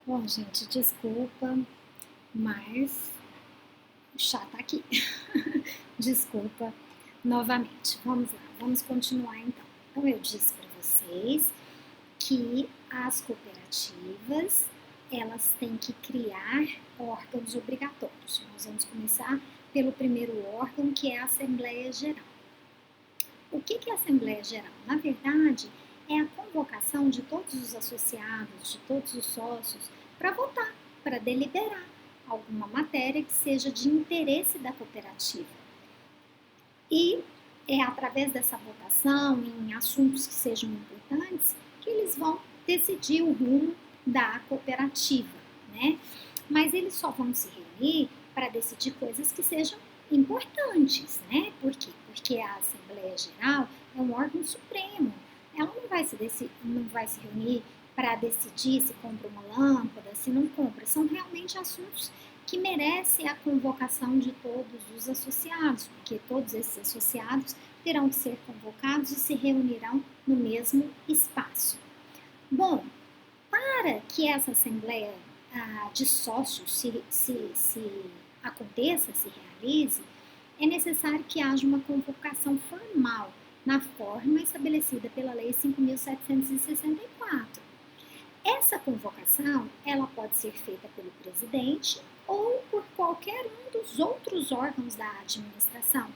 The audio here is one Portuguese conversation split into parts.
Bom, gente, desculpa, mas o chá tá aqui. Desculpa novamente. Vamos lá, vamos continuar então. Então, eu disse para vocês que as cooperativas, elas têm que criar órgãos obrigatórios. Nós vamos começar pelo primeiro órgão, que é a Assembleia Geral. O que é a Assembleia Geral? Na verdade, é a convocação de todos os associados, de todos os sócios, para votar, para deliberar alguma matéria que seja de interesse da cooperativa. E é através dessa votação, em assuntos que sejam importantes, que eles vão decidir o rumo da cooperativa, né? Mas eles só vão se reunir para decidir coisas que sejam importantes, né? Por quê? Porque a Assembleia Geral é um órgão supremo. Ela não vai se reunir para decidir se compra uma lâmpada, se não compra. São realmente assuntos que merecem a convocação de todos os associados, porque todos esses associados terão que ser convocados e se reunirão no mesmo espaço. Bom, para que essa Assembleia de sócios se aconteça, se realize, é necessário que haja uma convocação formal na forma estabelecida pela Lei 5.764. Essa convocação, ela pode ser feita pelo presidente ou por qualquer um dos outros órgãos da administração,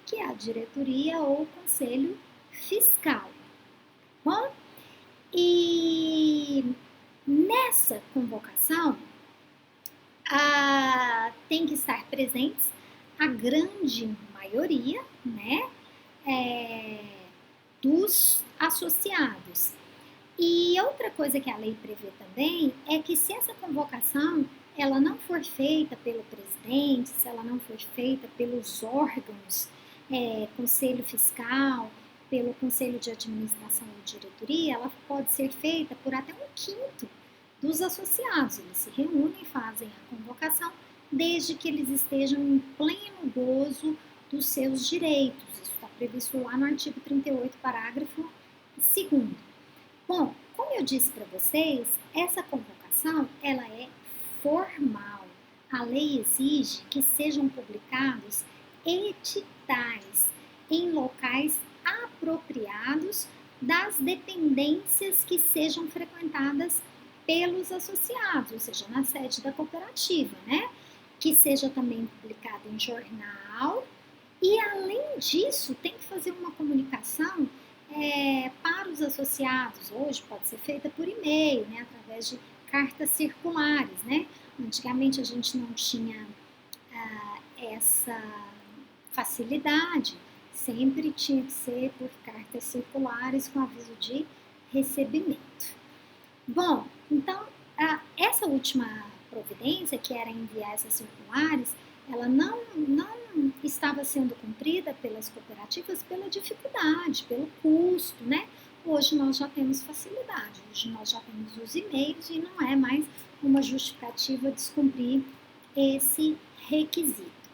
que é a diretoria ou o conselho fiscal. Bom, e nessa convocação, tem que estar presentes a grande maioria, né, dos associados. E outra coisa que a lei prevê também é que se essa convocação ela não for feita pelo presidente, se ela não for feita pelos órgãos, conselho fiscal, pelo conselho de administração ou diretoria, ela pode ser feita por até 1/5 dos associados. Eles se reúnem, fazem a convocação, desde que eles estejam em pleno gozo dos seus direitos. Isso está previsto lá no artigo 38, parágrafo 2º. Bom, como eu disse para vocês, essa convocação ela é formal. A lei exige que sejam publicados editais em locais apropriados das dependências que sejam frequentadas pelos associados, ou seja, na sede da cooperativa, né? Que seja também publicado em jornal e, além disso, tem que fazer uma comunicação para os associados. Hoje pode ser feita por e-mail, né? Através de cartas circulares, né? Antigamente a gente não tinha essa facilidade, sempre tinha que ser por cartas circulares com aviso de recebimento. Bom, então, essa última providência, que era enviar essas circulares, ela não estava sendo cumprida pelas cooperativas pela dificuldade, pelo custo, né? Hoje nós já temos facilidade, hoje nós já temos os e-mails e não é mais uma justificativa descumprir esse requisito.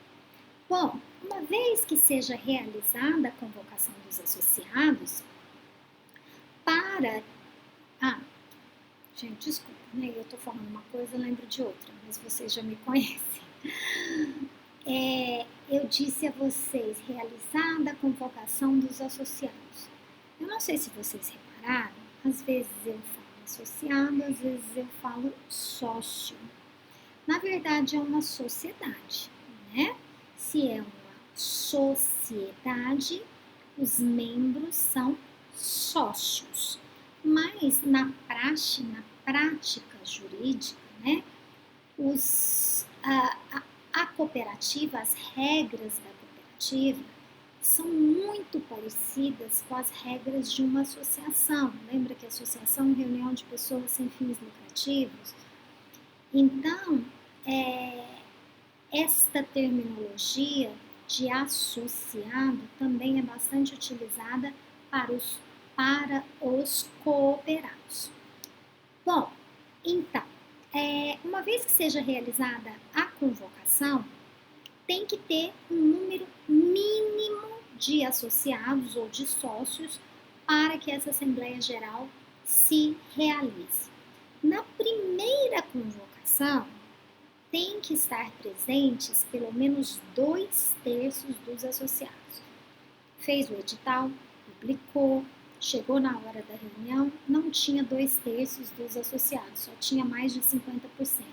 Bom, uma vez que seja realizada a convocação dos associados, para... gente, desculpa, né? Eu tô falando uma coisa, eu lembro de outra, mas vocês já me conhecem. Eu disse a vocês, realizada a convocação dos associados. Eu não sei se vocês repararam, às vezes eu falo associado, às vezes eu falo sócio. Na verdade, é uma sociedade, né? Se é uma sociedade, os membros são sócios. Mas na prática jurídica, né, a cooperativa, as regras da cooperativa são muito parecidas com as regras de uma associação. Lembra que a associação é uma reunião de pessoas sem fins lucrativos? Então, esta terminologia de associado também é bastante utilizada para os cooperados. Bom, então, uma vez que seja realizada a convocação, tem que ter um número mínimo de associados ou de sócios para que essa Assembleia Geral se realize. Na primeira convocação, tem que estar presentes pelo menos 2/3 dos associados. Fez o edital, publicou, chegou na hora da reunião, não tinha 2/3 dos associados, só tinha mais de 50%.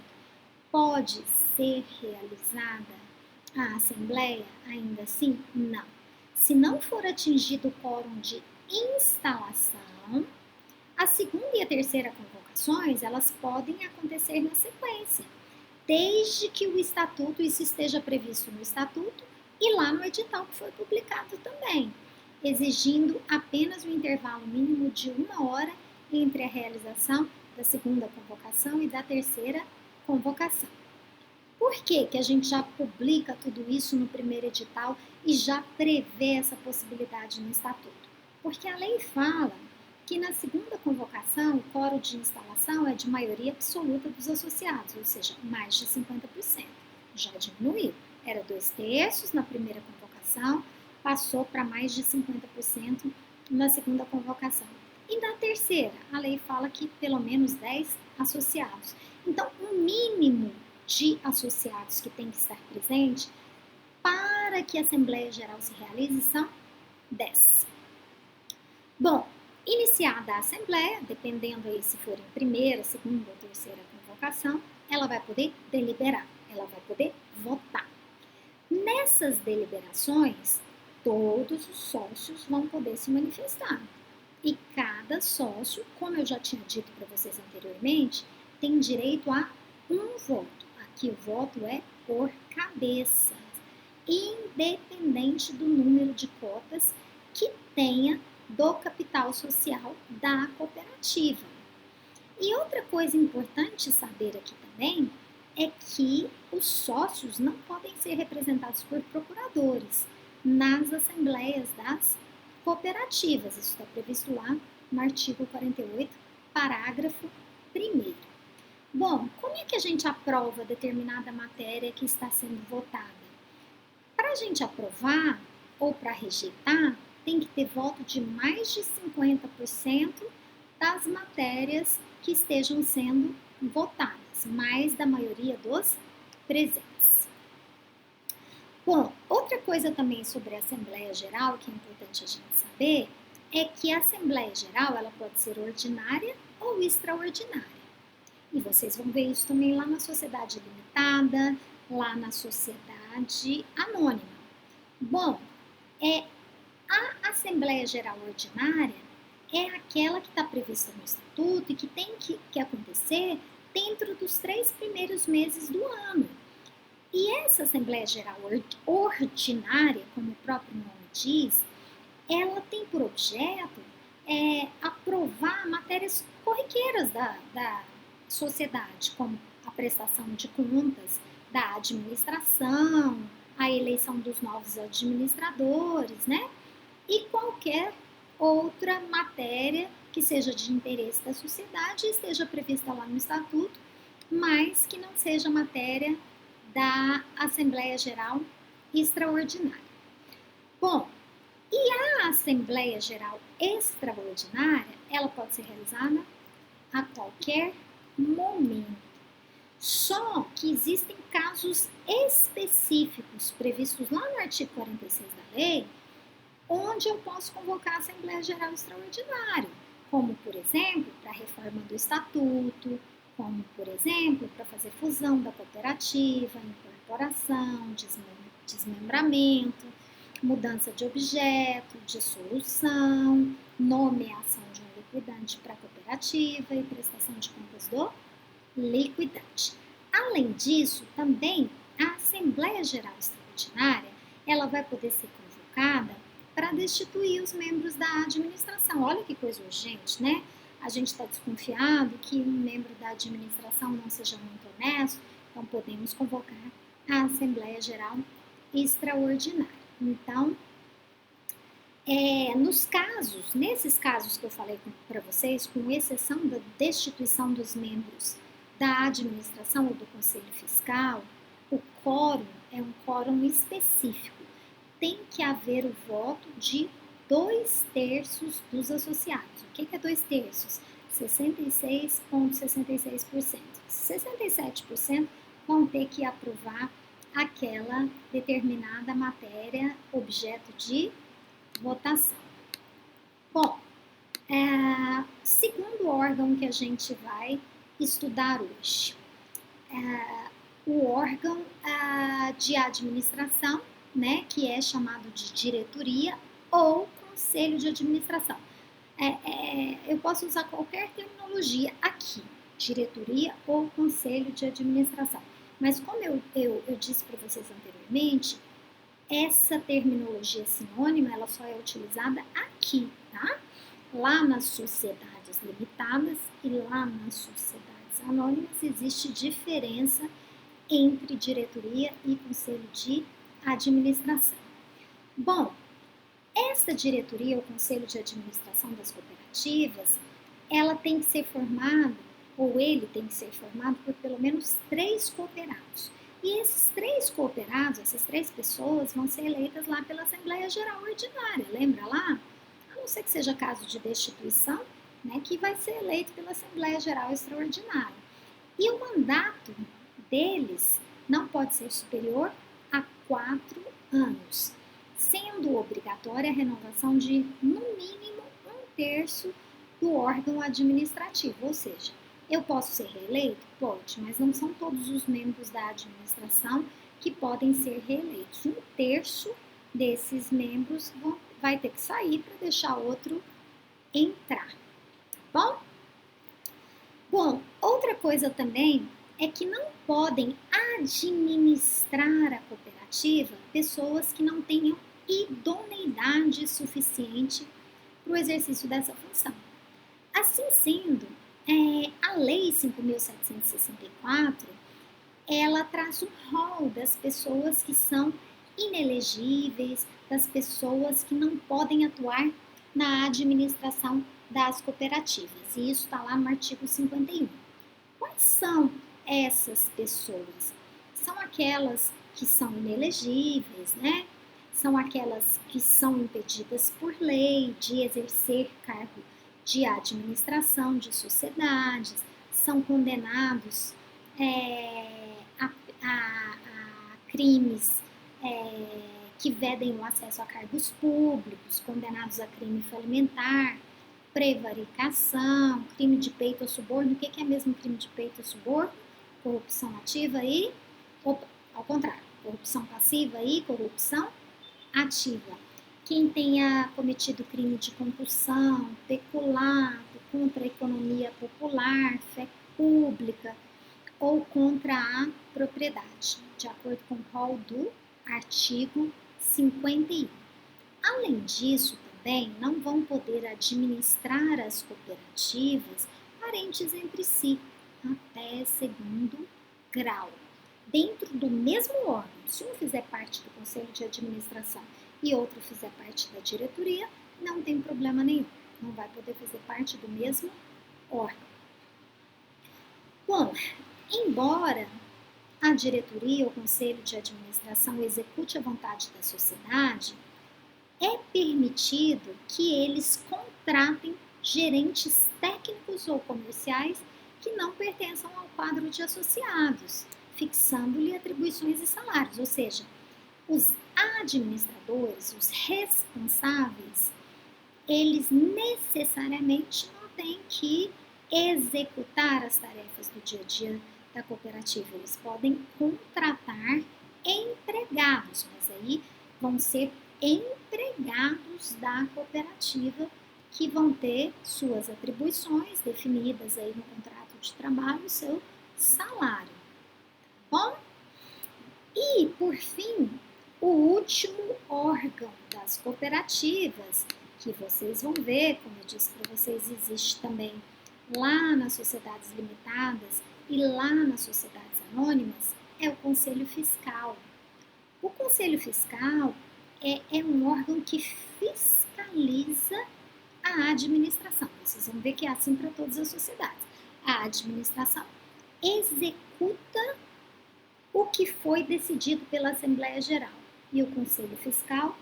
Pode ser realizada a assembleia ainda assim? Não. Se não for atingido o quórum de instalação, a segunda e a terceira convocações, elas podem acontecer na sequência, desde que o estatuto, isso esteja previsto no estatuto e lá no edital que foi publicado também, exigindo apenas um intervalo mínimo de 1 hora entre a realização da segunda convocação e da terceira convocação. Por que que a gente já publica tudo isso no primeiro edital e já prevê essa possibilidade no estatuto? Porque a lei fala que na segunda convocação o quórum de instalação é de maioria absoluta dos associados, ou seja, mais de 50%. Já diminuiu. Era 2/3 na primeira convocação, passou para mais de 50% na segunda convocação. E na terceira, a lei fala que pelo menos 10 associados. Então, o mínimo de associados que tem que estar presente para que a Assembleia Geral se realize são 10. Bom, iniciada a Assembleia, dependendo aí se for em primeira, segunda ou terceira convocação, ela vai poder deliberar, ela vai poder votar. Nessas deliberações, todos os sócios vão poder se manifestar. E cada sócio, como eu já tinha dito para vocês anteriormente, tem direito a um voto. Aqui o voto é por cabeça, independente do número de cotas que tenha do capital social da cooperativa. E outra coisa importante saber aqui também é que os sócios não podem ser representados por procuradores nas assembleias das cooperativas. Isso está previsto lá no artigo 48, parágrafo 1º. Bom, como é que a gente aprova determinada matéria que está sendo votada? Para a gente aprovar ou para rejeitar, tem que ter voto de mais de 50% das matérias que estejam sendo votadas, mais da maioria dos presentes. Bom, outra coisa também sobre a Assembleia Geral que é importante a gente saber é que a Assembleia Geral ela pode ser ordinária ou extraordinária. E vocês vão ver isso também lá na sociedade limitada, lá na sociedade anônima. Bom, a Assembleia Geral Ordinária é aquela que está prevista no Estatuto e que tem que acontecer dentro dos 3 primeiros meses do ano. E essa Assembleia Geral Ordinária, como o próprio nome diz, ela tem por objeto aprovar matérias corriqueiras da sociedade, como a prestação de contas da administração, a eleição dos novos administradores, né? E qualquer outra matéria que seja de interesse da sociedade e esteja prevista lá no Estatuto, mas que não seja matéria da Assembleia Geral Extraordinária. Bom, e a Assembleia Geral Extraordinária, ela pode ser realizada a qualquer momento. Só que existem casos específicos previstos lá no artigo 46 da lei, onde eu posso convocar a Assembleia Geral Extraordinária, como, por exemplo, para a reforma do Estatuto, como, por exemplo, para fazer fusão da cooperativa, incorporação, desmembramento, mudança de objeto, dissolução, nomeação de um liquidante para a cooperativa e prestação de contas do liquidante. Além disso, também a Assembleia Geral Extraordinária, ela vai poder ser convocada para destituir os membros da administração. Olha que coisa urgente, né? A gente está desconfiado que um membro da administração não seja muito honesto, então podemos convocar a Assembleia Geral Extraordinária. Então, nesses casos que eu falei para vocês, com exceção da destituição dos membros da administração ou do conselho fiscal, o quórum é um quórum específico. Tem que haver o voto de 2/3 dos associados. O que é 2/3? 66,66%. 67% vão ter que aprovar aquela determinada matéria objeto de votação. Bom, segundo órgão que a gente vai estudar hoje, o órgão de administração, né, que é chamado de diretoria ou conselho de administração. Eu posso usar qualquer terminologia aqui, diretoria ou conselho de administração. Mas como eu disse para vocês anteriormente, essa terminologia sinônima, ela só é utilizada aqui, tá? Lá nas sociedades limitadas e lá nas sociedades anônimas existe diferença entre diretoria e conselho de administração. Bom, essa diretoria ou conselho de administração das cooperativas, ela tem que ser formada, ou ele tem que ser formado por pelo menos 3 cooperados. E esses 3 cooperados, essas 3 pessoas, vão ser eleitas lá pela Assembleia Geral Ordinária, lembra lá? A não ser que seja caso de destituição, né, que vai ser eleito pela Assembleia Geral Extraordinária. E o mandato deles não pode ser superior a 4 anos, sendo obrigatória a renovação de, no mínimo, 1/3 do órgão administrativo, ou seja, eu posso ser reeleito? Pode, mas não são todos os membros da administração que podem ser reeleitos. 1/3 desses membros vai ter que sair para deixar outro entrar, tá bom? Outra coisa também é que não podem administrar a cooperativa pessoas que não tenham idoneidade suficiente para o exercício dessa função. Assim sendo, a Lei 5.764, ela traz um rol das pessoas que são inelegíveis, das pessoas que não podem atuar na administração das cooperativas. E isso está lá no artigo 51. Quais são essas pessoas? São aquelas que são inelegíveis, né? São aquelas que são impedidas por lei de exercer cargo de administração de sociedades, são condenados a crimes que vedem o acesso a cargos públicos, condenados a crime falimentar, prevaricação, crime de peito ou suborno. O que é mesmo crime de peito ou suborno? Corrupção ativa e, ao contrário, corrupção passiva e corrupção ativa. Quem tenha cometido crime de concussão, peculato, contra a economia popular, fé pública ou contra a propriedade, de acordo com o rol do artigo 51. Além disso, também não vão poder administrar as cooperativas parentes entre si, até segundo grau. Dentro do mesmo órgão, se um fizer parte do conselho de administração e outro fizer parte da diretoria, não tem problema nenhum, não vai poder fazer parte do mesmo órgão. Bom, embora a diretoria ou conselho de administração execute a vontade da sociedade, é permitido que eles contratem gerentes técnicos ou comerciais que não pertençam ao quadro de associados, fixando-lhe atribuições e salários, ou seja, os administradores, os responsáveis, eles necessariamente não têm que executar as tarefas do dia a dia da cooperativa. Eles podem contratar empregados, mas aí vão ser empregados da cooperativa que vão ter suas atribuições definidas aí no contrato de trabalho, seu salário. Bom, e por fim, o último órgão das cooperativas, que vocês vão ver, como eu disse para vocês, existe também lá nas sociedades limitadas e lá nas sociedades anônimas, é o Conselho Fiscal. O Conselho Fiscal é um órgão que fiscaliza a administração. Vocês vão ver que é assim para todas as sociedades. A administração executa o que foi decidido pela Assembleia Geral e o Conselho Fiscal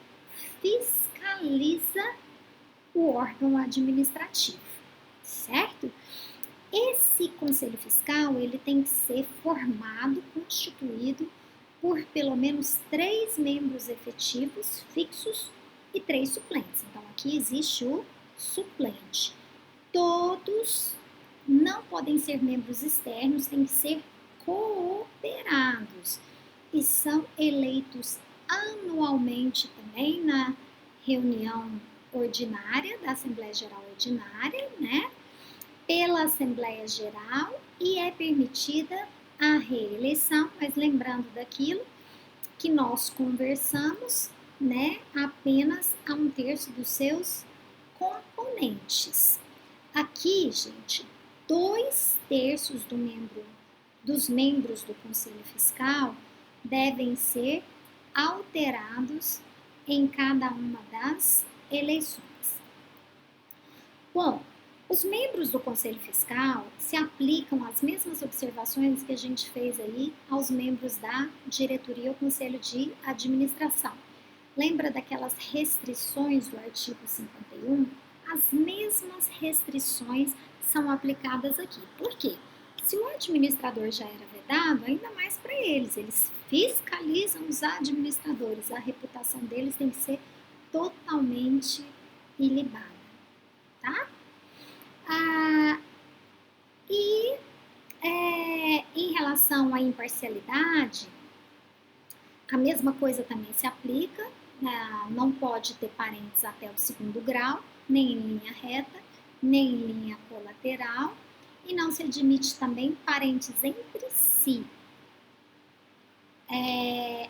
fiscaliza o órgão administrativo, certo? Esse conselho fiscal, ele tem que ser formado, constituído por pelo menos 3 membros efetivos fixos e 3 suplentes. Então, aqui existe o suplente. Todos não podem ser membros externos, têm que ser cooperados e são eleitos anualmente também na reunião ordinária da Assembleia Geral Ordinária, né? Pela Assembleia Geral e é permitida a reeleição, mas lembrando daquilo que nós conversamos, né? Apenas a 1/3 dos seus componentes. Aqui, gente, 2/3 dos membros do Conselho Fiscal devem ser alterados em cada uma das eleições. Bom, os membros do Conselho Fiscal se aplicam às mesmas observações que a gente fez aí aos membros da diretoria ou Conselho de Administração. Lembra daquelas restrições do artigo 51? As mesmas restrições são aplicadas aqui. Por quê? Se o administrador já era vedado, ainda mais para eles fiscalizam os administradores, a reputação deles tem que ser totalmente ilibada, tá? Em relação à imparcialidade, a mesma coisa também se aplica, não pode ter parentes até o 2º grau, nem em linha reta, nem em linha colateral, e não se admite também parentes entre si,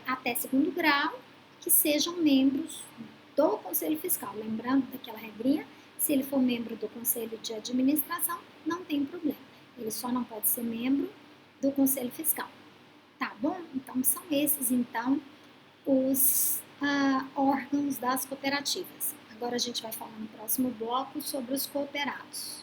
até 2º grau, que sejam membros do Conselho Fiscal. Lembrando daquela regrinha, se ele for membro do Conselho de Administração, não tem problema. Ele só não pode ser membro do Conselho Fiscal. Tá bom? Então, são esses, então, os órgãos das cooperativas. Agora a gente vai falar no próximo bloco sobre os cooperados.